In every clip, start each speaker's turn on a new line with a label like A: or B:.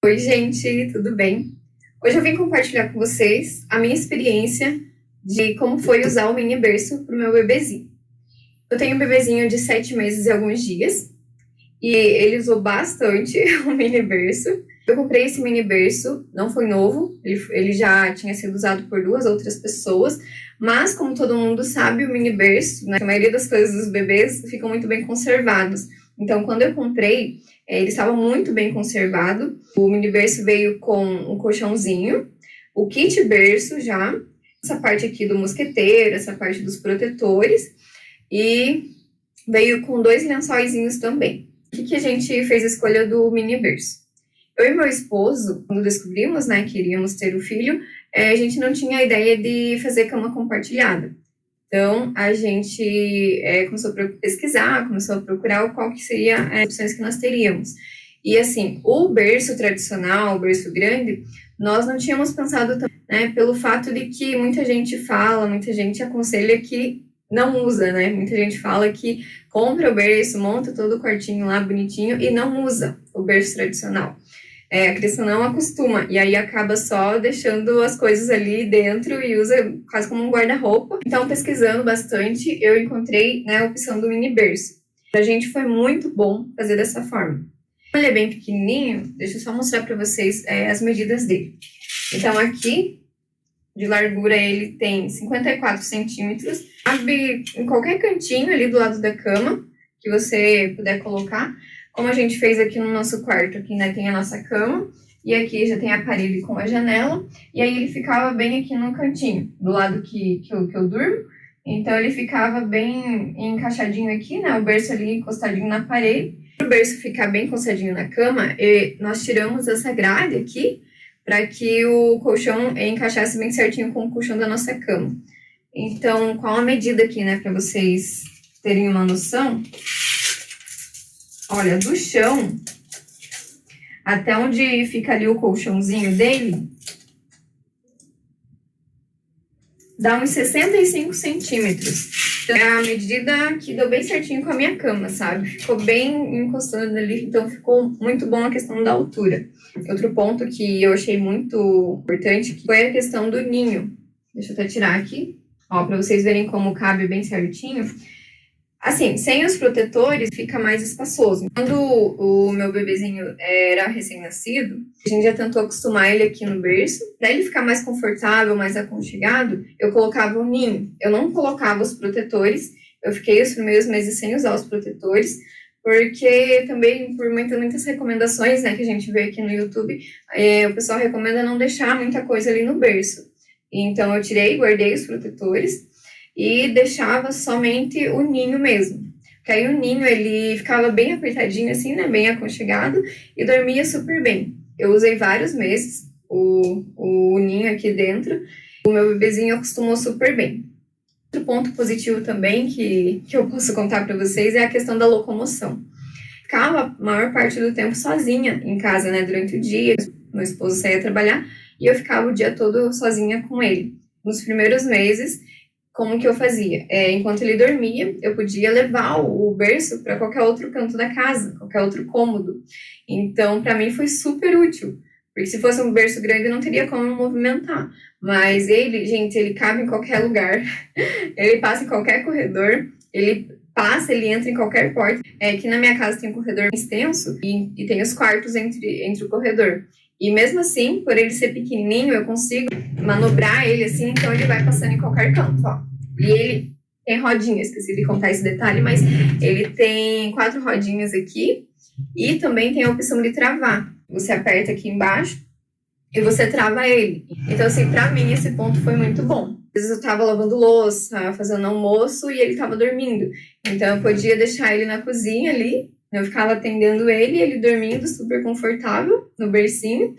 A: Oi, gente, tudo bem? Hoje eu vim compartilhar com vocês a minha experiência de como foi usar o mini berço para o meu bebezinho. Eu tenho um bebezinho de 7 meses e alguns dias e ele usou bastante o mini berço. Eu comprei esse mini berço, não foi novo, ele já tinha sido usado por 2 outras pessoas, mas como todo mundo sabe, o mini berço, né, a maioria das coisas dos bebês ficam muito bem conservados. Então, quando eu comprei, ele estava muito bem conservado. O mini berço veio com um colchãozinho, o kit berço já, essa parte aqui do mosqueteiro, essa parte dos protetores, e veio com 2 lençóizinhos também. Por que a gente fez a escolha do mini berço? Eu e meu esposo, quando descobrimos, né, que iríamos ter o filho, a gente não tinha a ideia de fazer cama compartilhada. Então, a gente começou a pesquisar, começou a procurar qual que seria as opções que nós teríamos. E, assim, o berço tradicional, o berço grande, nós não tínhamos pensado também, né, pelo fato de que muita gente fala, muita gente aconselha que não usa, né? Muita gente fala que compra o berço, monta todo o quartinho lá bonitinho e não usa o berço tradicional. A criança não acostuma, e aí acaba só deixando as coisas ali dentro e usa quase como um guarda-roupa. Então, pesquisando bastante, eu encontrei, né, a opção do mini berço. Pra gente foi muito bom fazer dessa forma. Ele é bem pequenininho, deixa eu só mostrar para vocês as medidas dele. Então, aqui, de largura, ele tem 54 centímetros. Cabe em qualquer cantinho ali do lado da cama que você puder colocar. Como a gente fez aqui no nosso quarto, aqui, né, tem a nossa cama, e aqui já tem a parede com a janela, e aí ele ficava bem aqui no cantinho, do lado que eu durmo, então ele ficava bem encaixadinho aqui, né, o berço ali encostadinho na parede. Para o berço ficar bem encostadinho na cama, nós tiramos essa grade aqui, para que o colchão encaixasse bem certinho com o colchão da nossa cama. Então, qual a medida aqui, né, para vocês terem uma noção? Olha, do chão até onde fica ali o colchãozinho dele, dá uns 65 centímetros. Então, é a medida que deu bem certinho com a minha cama, sabe? Ficou bem encostando ali, então ficou muito bom a questão da altura. Outro ponto que eu achei muito importante foi a questão do ninho. Deixa eu até tirar aqui, ó, para vocês verem como cabe bem certinho. Assim, sem os protetores fica mais espaçoso. Quando o meu bebezinho era recém-nascido, a gente já tentou acostumar ele aqui no berço. Para ele ficar mais confortável, mais aconchegado, eu colocava o ninho. Eu não colocava os protetores. Eu fiquei os primeiros meses sem usar os protetores, porque também, por muitas recomendações, né, que a gente vê aqui no YouTube, o pessoal recomenda não deixar muita coisa ali no berço. Então, eu tirei e guardei os protetores e deixava somente o ninho mesmo. Porque aí o ninho, ele ficava bem apertadinho assim, né, bem aconchegado, e dormia super bem. Eu usei vários meses o ninho aqui dentro, o meu bebezinho acostumou super bem. Outro ponto positivo também que eu posso contar para vocês é a questão da locomoção. Ficava a maior parte do tempo sozinha em casa, né, durante o dia. Meu esposo saía trabalhar e eu ficava o dia todo sozinha com ele. Nos primeiros meses, como que eu fazia? Enquanto ele dormia, eu podia levar o berço para qualquer outro canto da casa, qualquer outro cômodo. Então, para mim foi super útil, porque se fosse um berço grande, não teria como movimentar. Mas ele, gente, ele cabe em qualquer lugar, ele passa em qualquer corredor, ele entra em qualquer porta. Aqui na minha casa tem um corredor extenso e tem os quartos entre o corredor. E mesmo assim, por ele ser pequenininho, eu consigo manobrar ele assim, então ele vai passando em qualquer canto, ó. E ele tem rodinhas, esqueci de contar esse detalhe, mas ele tem 4 rodinhas aqui e também tem a opção de travar. Você aperta aqui embaixo e você trava ele. Então, assim, pra mim esse ponto foi muito bom. Às vezes eu tava lavando louça, fazendo almoço e ele tava dormindo. Então eu podia deixar ele na cozinha ali, eu ficava atendendo ele dormindo super confortável no bercinho.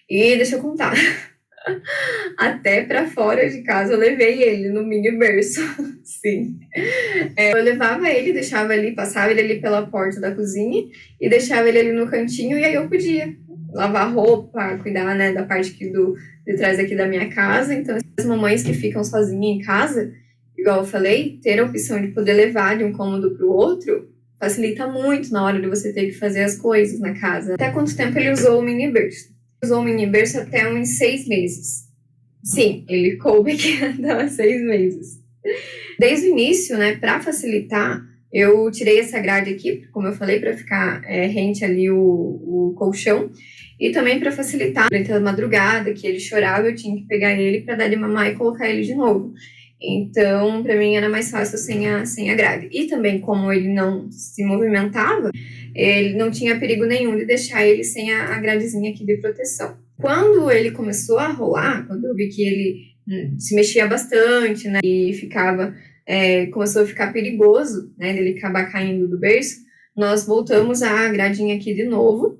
A: E deixa eu contar, até pra fora de casa eu levei ele no mini berço, sim. Eu levava ele, deixava ali, passava ele ali pela porta da cozinha e deixava ele ali no cantinho e aí eu podia lavar roupa, cuidar, né, da parte aqui de trás aqui da minha casa. Então, as mamães que ficam sozinhas em casa, igual eu falei, ter a opção de poder levar de um cômodo para o outro facilita muito na hora de você ter que fazer as coisas na casa. Até quanto tempo ele usou o mini berço? Usou o mini berço até uns 6 meses. Sim, ele coube aqui até uns 6 meses. Desde o início, né, para facilitar, eu tirei essa grade aqui, como eu falei, para ficar rente ali o colchão. E também para facilitar, durante a madrugada, que ele chorava, eu tinha que pegar ele para dar de mamar e colocar ele de novo. Então, para mim era mais fácil sem a grade. E também, como ele não se movimentava, ele não tinha perigo nenhum de deixar ele sem a gradezinha aqui de proteção. Quando ele começou a rolar, quando eu vi que ele se mexia bastante, né, e começou a ficar perigoso, né, dele acabar caindo do berço, nós voltamos a gradinha aqui de novo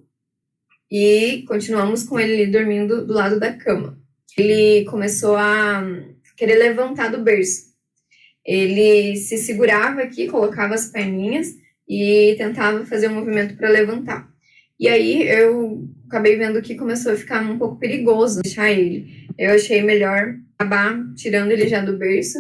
A: e continuamos com ele dormindo do lado da cama. Ele começou a querer levantar do berço. Ele se segurava aqui, colocava as perninhas e tentava fazer um movimento para levantar. E aí eu acabei vendo que começou a ficar um pouco perigoso deixar ele. Eu achei melhor acabar tirando ele já do berço.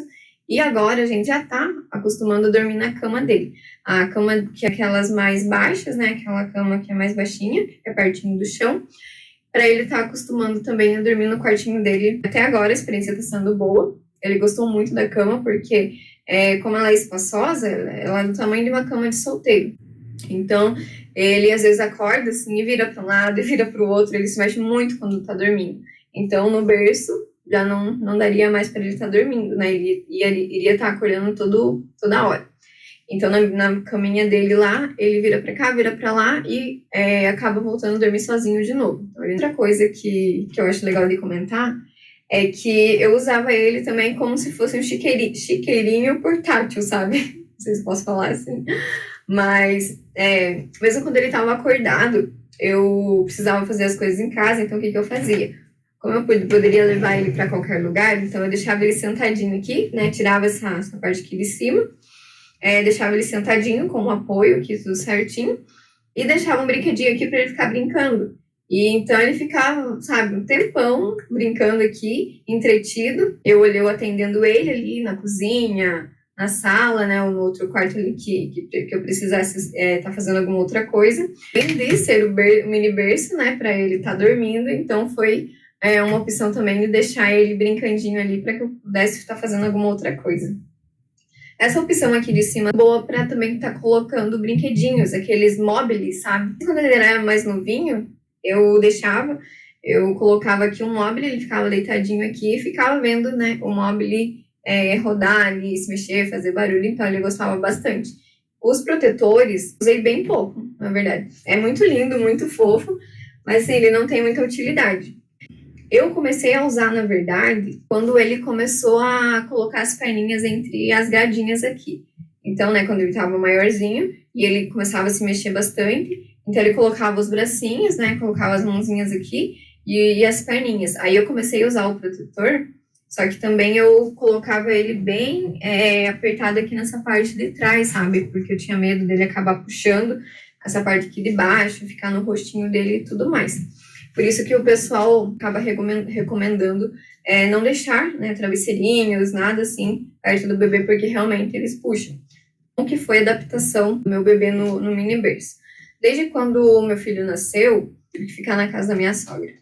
A: E agora a gente já tá acostumando a dormir na cama dele. A cama que é aquelas mais baixas, né? Aquela cama que é mais baixinha, que é pertinho do chão. Para ele estar acostumando também a dormir no quartinho dele. Até agora a experiência está sendo boa. Ele gostou muito da cama porque, como ela é espaçosa, ela é do tamanho de uma cama de solteiro. Então, ele às vezes acorda assim e vira para um lado e vira para o outro. Ele se mexe muito quando está dormindo. Então, no berço, já não daria mais para ele estar dormindo, né? Ele iria estar acordando toda hora. Então, na caminha dele lá, ele vira para cá, vira para lá e acaba voltando a dormir sozinho de novo. Então, outra coisa que eu acho legal de comentar é que eu usava ele também como se fosse um chiqueirinho portátil, sabe? Não sei se posso falar assim. Mas, mesmo quando ele estava acordado, eu precisava fazer as coisas em casa, então o que eu fazia? Como eu poderia levar ele para qualquer lugar, então eu deixava ele sentadinho aqui, né? Tirava essa parte aqui de cima, deixava ele sentadinho com um apoio aqui, tudo certinho, e deixava um brinquedinho aqui para ele ficar brincando. E então ele ficava, sabe, um tempão brincando aqui, entretido. Eu atendendo ele ali na cozinha, na sala, né, ou no outro quarto ali que eu precisasse tá fazendo alguma outra coisa. Além de ser o mini berço, né, para ele estar dormindo, então foi uma opção também de deixar ele brincandinho ali para que eu pudesse estar fazendo alguma outra coisa. Essa opção aqui de cima é boa para também estar colocando brinquedinhos, aqueles móveis, sabe? Quando ele era mais novinho, eu colocava aqui um móvel, ele ficava deitadinho aqui e ficava vendo, né, o móvel rodar ali, se mexer, fazer barulho, então ele gostava bastante. Os protetores, usei bem pouco, na verdade. É muito lindo, muito fofo, mas assim, ele não tem muita utilidade. Eu comecei a usar, na verdade, quando ele começou a colocar as perninhas entre as gradinhas aqui. Então, né, quando ele estava maiorzinho e ele começava a se mexer bastante, então ele colocava os bracinhos, né, colocava as mãozinhas aqui e as perninhas. Aí eu comecei a usar o protetor, só que também eu colocava ele bem apertado aqui nessa parte de trás, sabe? Porque eu tinha medo dele acabar puxando essa parte aqui de baixo, ficar no rostinho dele e tudo mais. Por isso que o pessoal acaba recomendando não deixar, né, travesseirinhos, nada assim, perto do bebê, porque realmente eles puxam. O que foi a adaptação do meu bebê no mini berço? Desde quando o meu filho nasceu, tive que ficar na casa da minha sogra.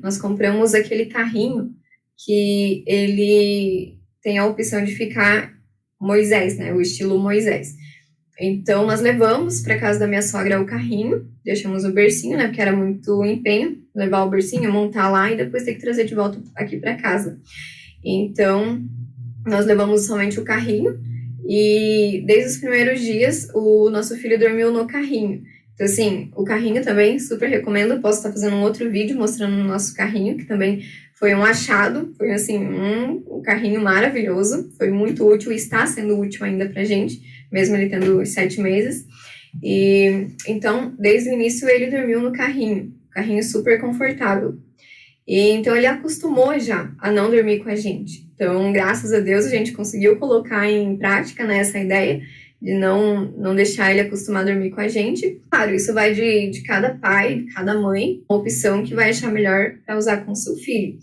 A: Nós compramos aquele carrinho que ele tem a opção de ficar Moisés, né, o estilo Moisés. Então, nós levamos para casa da minha sogra o carrinho, deixamos o bercinho, né, porque era muito empenho levar o bercinho, montar lá e depois ter que trazer de volta aqui para casa. Então, nós levamos somente o carrinho e desde os primeiros dias o nosso filho dormiu no carrinho. Então, assim, o carrinho também super recomendo. Posso estar fazendo um outro vídeo mostrando o nosso carrinho, que também foi um achado, foi assim, um carrinho maravilhoso, foi muito útil e está sendo útil ainda pra gente, mesmo ele tendo 7 meses. E então, desde o início ele dormiu no carrinho super confortável. E então ele acostumou já a não dormir com a gente. Então, graças a Deus, a gente conseguiu colocar em prática, né, essa ideia de não deixar ele acostumar a dormir com a gente. Claro, isso vai de cada pai, de cada mãe, uma opção que vai achar melhor para usar com o seu filho.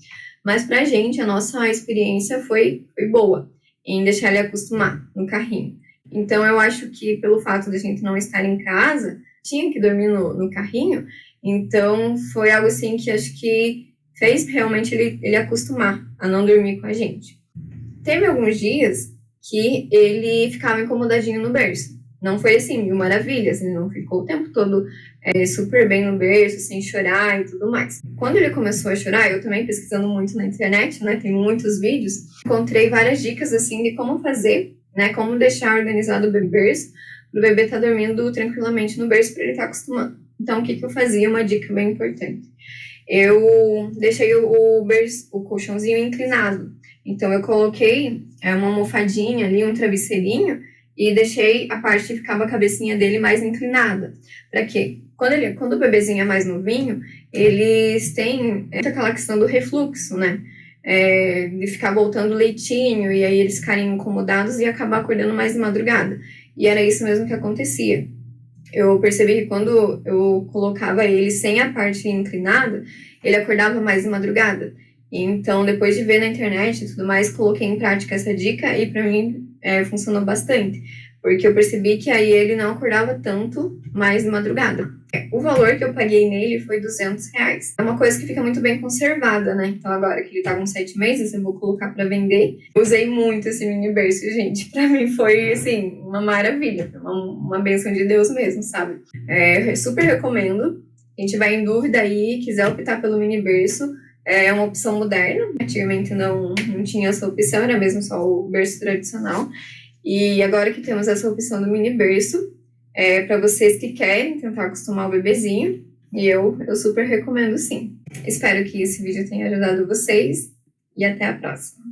A: Mas pra gente, a nossa experiência foi boa em deixar ele acostumar no carrinho. Então, eu acho que pelo fato de a gente não estar em casa, tinha que dormir no carrinho. Então, foi algo assim que acho que fez realmente ele acostumar a não dormir com a gente. Teve alguns dias que ele ficava incomodadinho no berço. Não foi assim, mil maravilhas, ele não ficou o tempo todo super bem no berço, sem chorar e tudo mais. Quando ele começou a chorar, eu também pesquisando muito na internet, né, tem muitos vídeos, encontrei várias dicas assim de como fazer, né, como deixar organizado o berço, para o bebê estar dormindo tranquilamente no berço, para ele estar acostumando. Então, o que eu fazia? Uma dica bem importante. Eu deixei o berço, o colchãozinho inclinado. Então, eu coloquei uma almofadinha ali, um travesseirinho, e deixei a parte que ficava a cabecinha dele mais inclinada. Para quê? Quando o bebezinho é mais novinho, eles têm aquela questão do refluxo, né? De ficar voltando leitinho, e aí eles ficarem incomodados e acabar acordando mais de madrugada. E era isso mesmo que acontecia. Eu percebi que quando eu colocava ele sem a parte inclinada, ele acordava mais de madrugada. Então, depois de ver na internet e tudo mais, coloquei em prática essa dica e para mim funcionou bastante. Porque eu percebi que aí ele não acordava tanto mais de madrugada. O valor que eu paguei nele foi R$200. É uma coisa que fica muito bem conservada, né? Então, agora que ele tá com 7 meses, eu vou colocar para vender. Usei muito esse mini berço, gente. Para mim foi, assim, uma maravilha. Uma bênção de Deus mesmo, sabe? Super recomendo. Quem tiver em dúvida aí, quiser optar pelo mini berço, é uma opção moderna. Antigamente não tinha essa opção, era mesmo só o berço tradicional. E agora que temos essa opção do mini berço, para vocês que querem tentar acostumar o bebezinho, e eu super recomendo sim. Espero que esse vídeo tenha ajudado vocês e até a próxima.